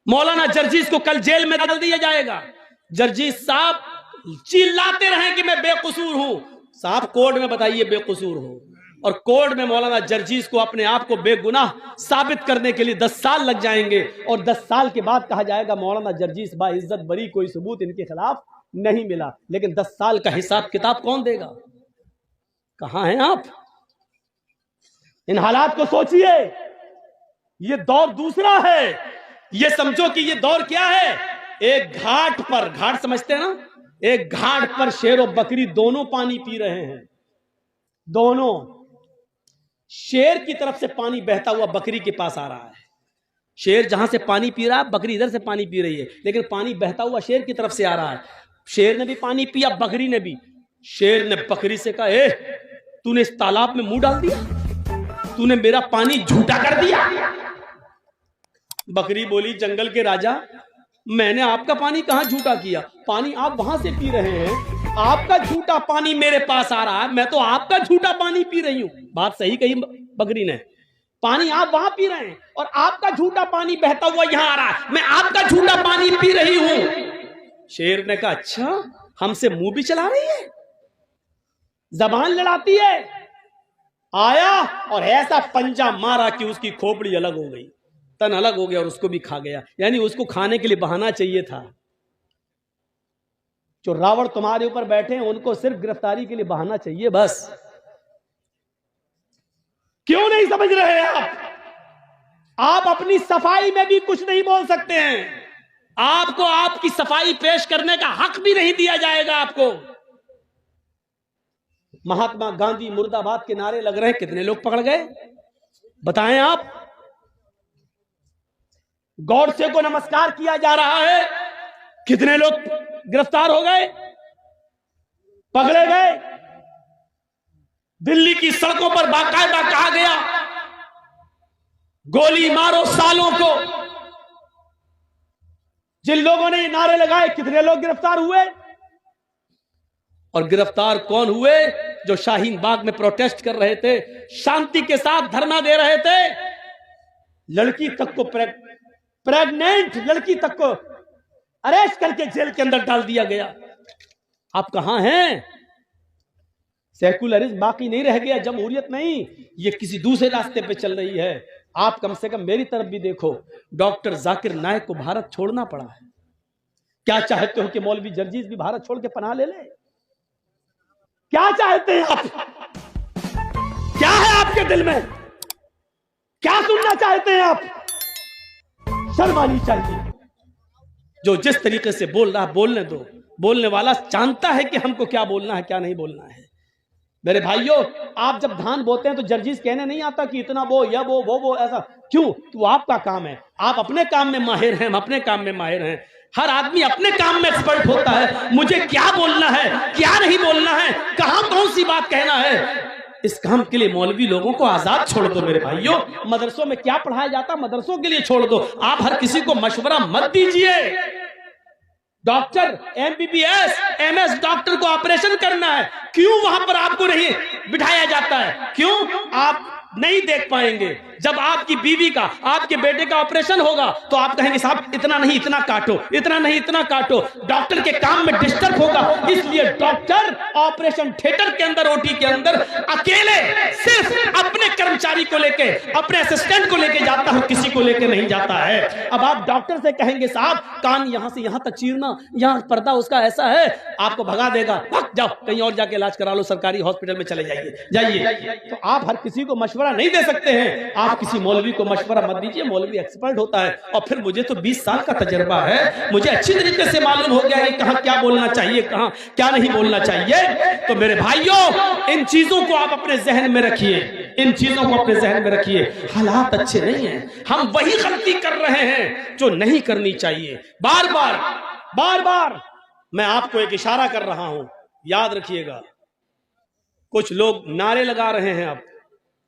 मौलाना जर्जीस को कल जेल में डाल दिया जाएगा। जर्जीस साहब चिल्लाते रहे कि मैं बेकसूर हूं। साहब कोर्ट में बताइए बेकसूर हो, और कोर्ट में मौलाना जर्जीस को अपने आप को बेगुनाह साबित करने के लिए 10 साल लग जाएंगे, और 10 साल के बाद कहा जाएगा मौलाना जर्जीस बाइज्जत बरी, कोई सबूत इनके खिलाफ नहीं मिला। लेकिन 10 साल का हिसाब किताब कौन देगा? कहां हैं आप? इन हालात को सोचिए। ये दौर दूसरा है। ये समझो कि ये दौर क्या है, एक घाट पर, घाट समझते हैं ना, एक घाट पर शेर और बकरी दोनों पानी पी रहे हैं। दोनों, शेर की तरफ से पानी बहता हुआ बकरी के पास आ रहा है। शेर जहां से पानी पी रहा है, बकरी इधर से पानी पी रही है, लेकिन पानी बहता हुआ शेर की तरफ से आ रहा है। शेर ने भी पानी पिया, बकरी ने भी। शेर ने बकरी से कहा, ए तूने इस तालाब में मुंह डाल दिया, तूने मेरा पानी झूठा कर दिया। बकरी बोली, जंगल के राजा, मैंने आपका पानी कहां झूठा किया? पानी आप वहां से पी रहे हैं, आपका झूठा पानी मेरे पास आ रहा है, मैं तो आपका झूठा पानी पी रही हूं। बात सही कही बकरी ने। पानी आप वहां पी रहे हैं और आपका झूठा पानी बहता हुआ यहां आ रहा है, मैं आपका झूठा पानी पी रही हूं। शेर ने कहा, अच्छा हमसे मुंह भी चला रही है, जबान लड़ाती है। आया और ऐसा पंजा मारा कि उसकी खोपड़ी अलग हो गई, तन अलग हो गया और उसको भी खा गया। यानी उसको खाने के लिए बहाना चाहिए था। जो रावण तुम्हारे ऊपर बैठे हैं उनको सिर्फ गिरफ्तारी के लिए बहाना चाहिए बस। क्यों नहीं समझ रहे आप अपनी सफाई में भी कुछ नहीं बोल सकते हैं। आपको आपकी सफाई पेश करने का हक भी नहीं दिया जाएगा आपको। महात्मा गांधी मुर्दाबाद के नारे लग रहे हैं, कितने लोग पकड़ गए बताएं आप? गॉडसे को नमस्कार किया जा रहा है, कितने लोग गिरफ्तार हो गए, पकड़े गए? दिल्ली की सड़कों पर बाकायदा कहा गया, गोली मारो सालों को। जिन लोगों ने ये नारे लगाए, कितने लोग गिरफ्तार हुए? और गिरफ्तार कौन हुए? जो शाहीन बाग में प्रोटेस्ट कर रहे थे, शांति के साथ धरना दे रहे थे। लड़की तक को, प्रेग्नेंट लड़की तक को अरेस्ट करके जेल के अंदर डाल दिया गया। आप कहां हैं? सेकुलरिज्म बाकी नहीं रह गया, जमहूरियत नहीं, ये किसी दूसरे रास्ते पे चल रही है। आप कम से कम मेरी तरफ भी देखो। डॉक्टर जाकिर नाइक को भारत छोड़ना पड़ा है। क्या चाहते हो कि मौलवी जर्जीस भी भारत छोड़ के पनाह ले ले? क्या चाहते हैं आप? क्या है आपके दिल में? क्या सुनना चाहते हैं आप? शर्म आनी चाहिए। जो जिस तरीके से बोल रहा, बोलने दो। बोलने वाला जानता है कि हमको क्या बोलना है, क्या नहीं बोलना है। मेरे भाइयों, आप जब धान बोते हैं तो जर्जीस कहने नहीं आता कि इतना बो, या वो ऐसा। क्यों? तो आपका काम है, आप अपने काम में माहिर हैं, हम अपने काम में माहिर हैं। हर आदमी अपने काम में एक्सपर्ट होता है। मुझे क्या बोलना है, क्या नहीं बोलना है, कहां कौन सी बात कहना है, इस काम के लिए मौलवी लोगों को आजाद छोड़ दो। मेरे भाइयों, मदरसों में क्या पढ़ाया जाता, मदरसों के लिए छोड़ दो। आप हर किसी को मशवरा मत दीजिए। डॉक्टर, MBBS, MS डॉक्टर को ऑपरेशन करना है, क्यों वहां पर आपको नहीं बिठाया जाता है? क्यों? आप नहीं देख पाएंगे। जब आपकी बीवी का, आपके बेटे का ऑपरेशन होगा तो आप कहेंगे साहब इतना नहीं इतना काटो, इतना नहीं इतना काटो। डॉक्टर के काम में डिस्टर्ब होगा, इसलिए डॉक्टर ऑपरेशन थिएटर के अंदर, OT के अंदर अकेले सिर्फ अपने कर्मचारी को लेके, अपने असिस्टेंट को लेके जाता है, किसी को लेके नहीं जाता है। अब आप डॉक्टर से कहेंगे साहब कान यहां से यहां तक चीरना, यहां पर्दा उसका ऐसा है, आपको भगा देगा, भाग जाओ कहीं और जाके इलाज करा लो, सरकारी हॉस्पिटल में चले जाइए। तो आप हर किसी को मशवरा नहीं दे सकते हैं। आप किसी मौलवी को मशवरा मत दीजिए, मौलवी एक्सपर्ट होता है। और फिर मुझे तो 20 साल का तजर्बा है, मुझे अच्छी तरीके से मालूम हो गया है कहां क्या बोलना चाहिए, कहां क्या नहीं बोलना चाहिए। तो मेरे भाइयों, इन चीजों को आप अपने जहन में रखिए, इन चीजों को अपने जहन में रखिए। हालात अच्छे नहीं हैं, हम वही गलती कर रहे हैं जो नहीं करनी चाहिए। बार बार मैं आपको एक इशारा कर रहा हूं, याद रखिएगा। कुछ लोग नारे लगा रहे हैं, अब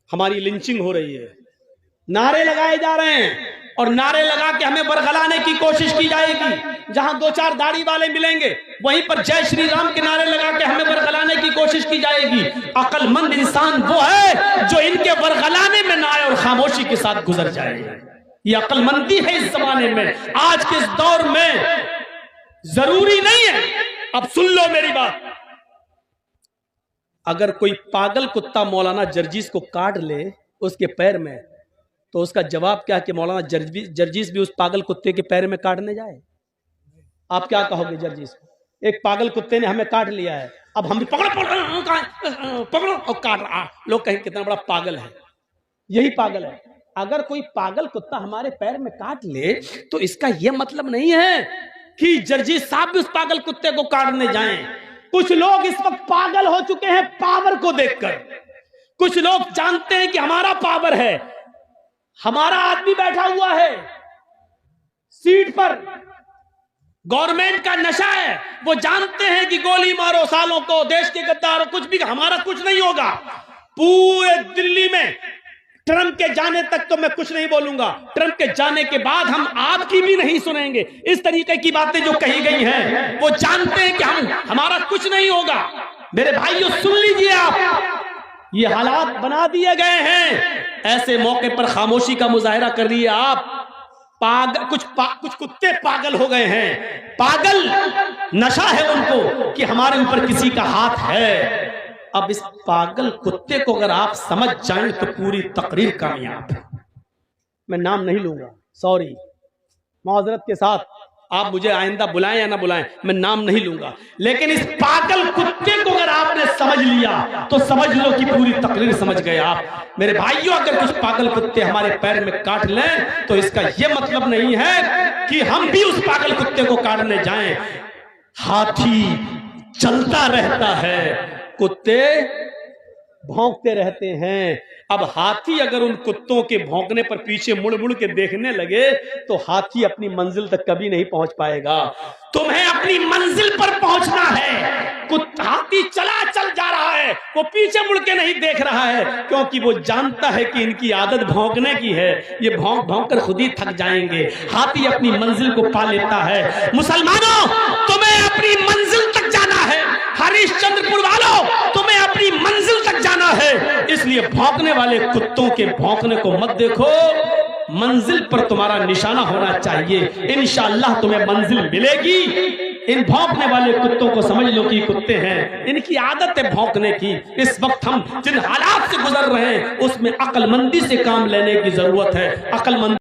हमारी लिंचिंग हो रही है, नारे लगाए जा रहे हैं और नारे लगा के हमें बरगलाने की कोशिश की जाएगी। जहां 2-4 दाढ़ी वाले मिलेंगे वहीं पर जय श्री राम के नारे लगा के हमें बरगलाने की कोशिश की जाएगी। अक्लमंद इंसान वो है जो इनके बरगलाने में ना आए और खामोशी के साथ गुजर जाए। ये अक्लमंदी है इस जमाने में। आज के इस दौर में जरूरी नहीं है। अब सुन लो मेरी बात, अगर कोई पागल कुत्ता मौलाना जर्जीस को काट ले उसके पैर में, तो उसका जवाब क्या कि मौलाना जर्जीस भी उस पागल कुत्ते के पैर में काटने जाए? आप क्या कहोगे जर्जीस को? एक पागल कुत्ते ने हमें काट लिया है, अब हम भी पकड़ो पकड़ो पकड़ो और काट रहा। लोग कहेंगे कितना बड़ा पागल है। यही पागल है। अगर कोई पागल कुत्ता हमारे पैर में काट ले तो इसका यह मतलब नहीं है कि जर्जीस साहब भी उस पागल कुत्ते को काटने जाएं। कुछ लोग इस वक्त पागल हो चुके हैं पावर को देखकर। कुछ लोग जानते हैं कि हमारा पावर है, हमारा आदमी बैठा हुआ है सीट पर, गवर्नमेंट का नशा है। वो जानते हैं कि गोली मारो सालों को, देश के गद्दारों, कुछ भी, हमारा कुछ नहीं होगा। पूरे दिल्ली में ट्रंप के जाने तक तो मैं कुछ नहीं बोलूंगा, ट्रंप के जाने के बाद हम आपकी भी नहीं सुनेंगे। इस तरीके की बातें जो कही गई हैं, वो जानते हैं कि हमारा कुछ नहीं होगा। मेरे भाइयों सुन लीजिए आप, ये हालात बना दिए गए हैं। ऐसे मौके पर खामोशी का मुजाहिरा कर रही है आप। कुछ कुत्ते पागल हो गए हैं। पागल नशा है उनको कि हमारे ऊपर किसी का हाथ है। अब इस पागल कुत्ते को अगर आप समझ जाएं तो पूरी तकरीर कामयाब है। मैं नाम नहीं लूंगा, सॉरी, माजरत के साथ, आप मुझे आइंदा बुलाएं या ना बुलाएं, मैं नाम नहीं लूंगा। लेकिन इस पागल कुत्ते को अगर आपने समझ लिया तो समझ लो कि पूरी तकरीर समझ गए आप। मेरे भाइयों, अगर कुछ पागल कुत्ते हमारे पैर में काट लें तो इसका यह मतलब नहीं है कि हम भी उस पागल कुत्ते को काटने जाएं। हाथी चलता रहता है, कुत्ते भौंकते रहते हैं। अब हाथी अगर उन कुत्तों के भौंकने पर पीछे मुड़ मुड़ के देखने लगे तो हाथी अपनी मंजिल तक कभी नहीं पहुंच पाएगा। तुम्हें अपनी मंजिल पर पहुंचना है। हाथी चल जा रहा है, वो पीछे मुड़ के नहीं देख रहा है, क्योंकि वो जानता है कि इनकी आदत भौंकने की है, ये भौंक भौंक कर खुद ही थक जाएंगे। हाथी अपनी मंजिल को पा लेता है। मुसलमानों, तुम्हें अपनी मंजिल तक जाना है। हरिश्चंद्रपुर वालों, तुम्हें अपनी मंजिल तक जाना है। इसलिए भौंकने वाले कुत्तों के भौंकने को मत देखो, मंजिल पर तुम्हारा निशाना होना चाहिए। इंशाअल्लाह तुम्हें मंजिल मिलेगी। इन भौंकने वाले कुत्तों को समझ लो कि कुत्ते हैं, इनकी आदत है भौंकने की। इस वक्त हम जिन हालात से गुजर रहे हैं उसमें अक्लमंदी से काम लेने की जरूरत है। अक्लमंदी